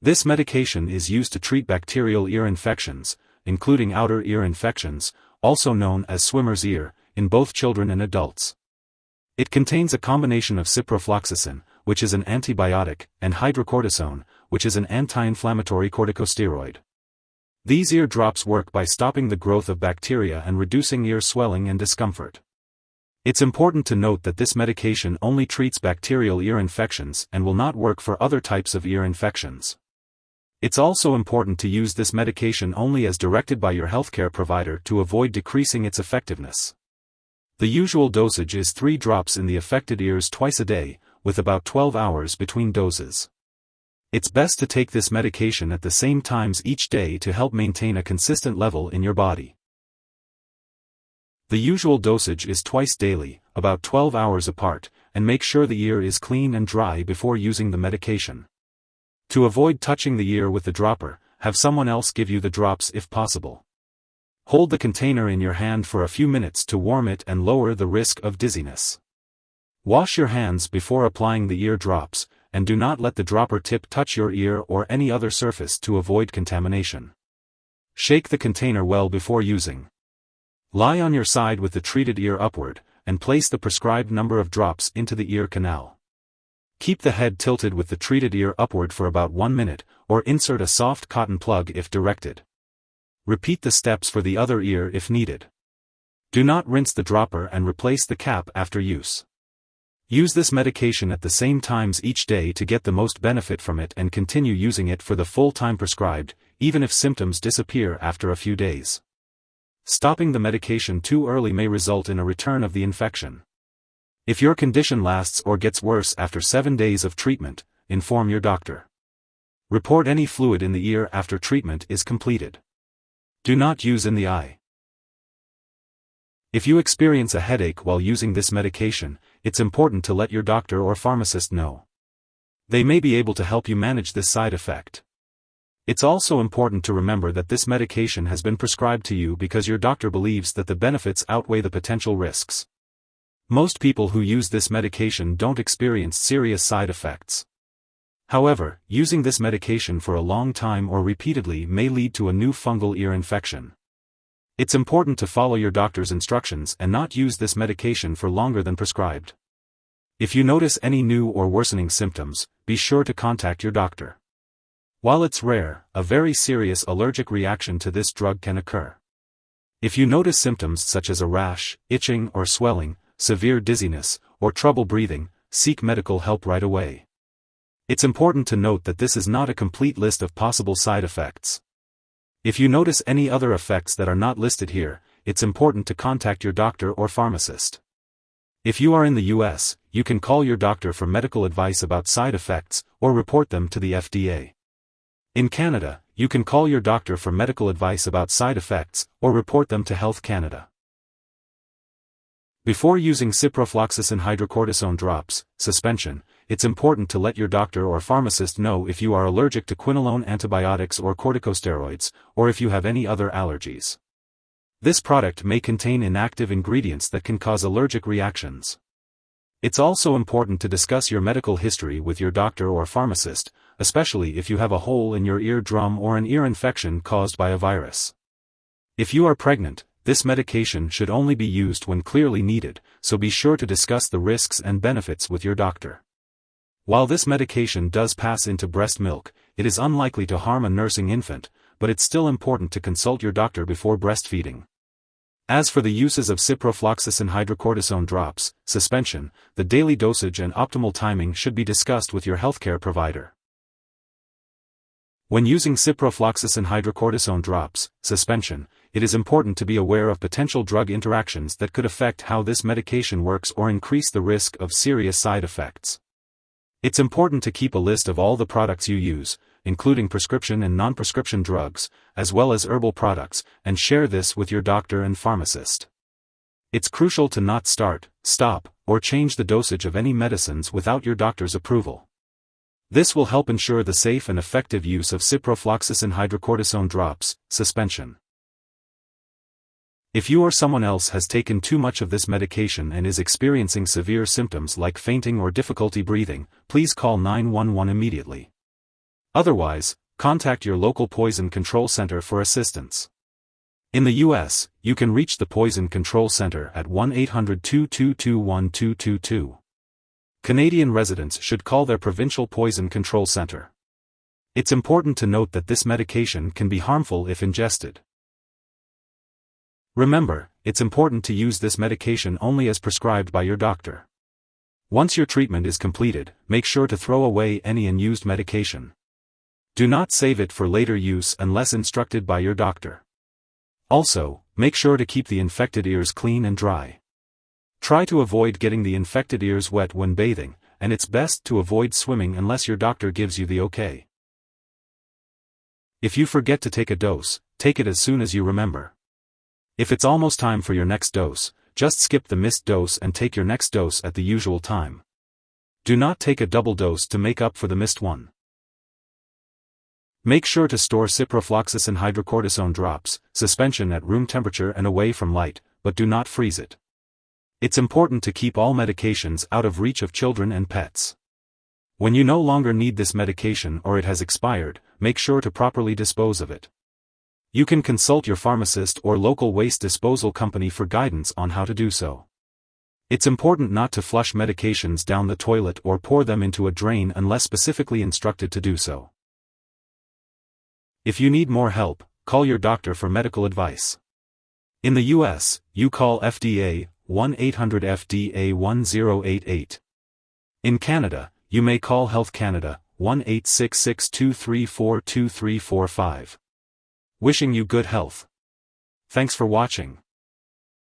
This medication is used to treat bacterial ear infections, including outer ear infections, also known as swimmer's ear, in both children and adults. It contains a combination of ciprofloxacin, which is an antibiotic, and hydrocortisone, which is an anti-inflammatory corticosteroid. These ear drops work by stopping the growth of bacteria and reducing ear swelling and discomfort. It's important to note that this medication only treats bacterial ear infections and will not work for other types of ear infections. It's also important to use this medication only as directed by your healthcare provider to avoid decreasing its effectiveness. The usual dosage is 3 drops in the affected ears twice a day, with about 12 hours between doses. It's best to take this medication at the same times each day to help maintain a consistent level in your body. The usual dosage is twice daily, about 12 hours apart, and make sure the ear is clean and dry before using the medication. To avoid touching the ear with the dropper, have someone else give you the drops if possible. Hold the container in your hand for a few minutes to warm it and lower the risk of dizziness. Wash your hands before applying the ear drops, and do not let the dropper tip touch your ear or any other surface to avoid contamination. Shake the container well before using. Lie on your side with the treated ear upward, and place the prescribed number of drops into the ear canal. Keep the head tilted with the treated ear upward for about 1 minute, or insert a soft cotton plug if directed. Repeat the steps for the other ear if needed. Do not rinse the dropper and replace the cap after use. Use this medication at the same times each day to get the most benefit from it and continue using it for the full time prescribed, even if symptoms disappear after a few days. Stopping the medication too early may result in a return of the infection. If your condition lasts or gets worse after 7 days of treatment, inform your doctor. Report any fluid in the ear after treatment is completed. Do not use in the eye. If you experience a headache while using this medication, it's important to let your doctor or pharmacist know. They may be able to help you manage this side effect. It's also important to remember that this medication has been prescribed to you because your doctor believes that the benefits outweigh the potential risks. Most people who use this medication don't experience serious side effects. However, using this medication for a long time or repeatedly may lead to a new fungal ear infection. It's important to follow your doctor's instructions and not use this medication for longer than prescribed. If you notice any new or worsening symptoms, be sure to contact your doctor. While it's rare, a very serious allergic reaction to this drug can occur. If you notice symptoms such as a rash, itching or swelling, severe dizziness, or trouble breathing, seek medical help right away. It's important to note that this is not a complete list of possible side effects. If you notice any other effects that are not listed here, it's important to contact your doctor or pharmacist. If you are in the US, you can call your doctor for medical advice about side effects, or report them to the FDA. In Canada, you can call your doctor for medical advice about side effects, or report them to Health Canada. Before using ciprofloxacin-Hydrocortisone drops, suspension, it's important to let your doctor or pharmacist know if you are allergic to quinolone antibiotics or corticosteroids, or if you have any other allergies. This product may contain inactive ingredients that can cause allergic reactions. It's also important to discuss your medical history with your doctor or pharmacist, especially if you have a hole in your eardrum or an ear infection caused by a virus. If you are pregnant, this medication should only be used when clearly needed, so be sure to discuss the risks and benefits with your doctor. While this medication does pass into breast milk, it is unlikely to harm a nursing infant, but it's still important to consult your doctor before breastfeeding. As for the uses of ciprofloxacin-Hydrocortisone drops, suspension, the daily dosage and optimal timing should be discussed with your healthcare provider. When using ciprofloxacin-Hydrocortisone drops, suspension, it is important to be aware of potential drug interactions that could affect how this medication works or increase the risk of serious side effects. It's important to keep a list of all the products you use, including prescription and non-prescription drugs, as well as herbal products, and share this with your doctor and pharmacist. It's crucial to not start, stop, or change the dosage of any medicines without your doctor's approval. This will help ensure the safe and effective use of ciprofloxacin-Hydrocortisone drops, suspension. If you or someone else has taken too much of this medication and is experiencing severe symptoms like fainting or difficulty breathing, please call 911 immediately. Otherwise, contact your local poison control center for assistance. In the U.S., you can reach the Poison Control Center at 1-800-222-1222. Canadian residents should call their provincial poison control center. It's important to note that this medication can be harmful if ingested. Remember, it's important to use this medication only as prescribed by your doctor. Once your treatment is completed, make sure to throw away any unused medication. Do not save it for later use unless instructed by your doctor. Also, make sure to keep the infected ears clean and dry. Try to avoid getting the infected ears wet when bathing, and it's best to avoid swimming unless your doctor gives you the okay. If you forget to take a dose, take it as soon as you remember. If it's almost time for your next dose, just skip the missed dose and take your next dose at the usual time. Do not take a double dose to make up for the missed one. Make sure to store Ciprofloxacin-Hydrocortisone drops, suspension at room temperature and away from light, but do not freeze it. It's important to keep all medications out of reach of children and pets. When you no longer need this medication or it has expired, make sure to properly dispose of it. You can consult your pharmacist or local waste disposal company for guidance on how to do so. It's important not to flush medications down the toilet or pour them into a drain unless specifically instructed to do so. If you need more help, call your doctor for medical advice. In the U.S., you call FDA, 1-800-FDA-1088. In Canada, you may call Health Canada, 1-866-234-2345. Wishing you good health. Thanks for watching.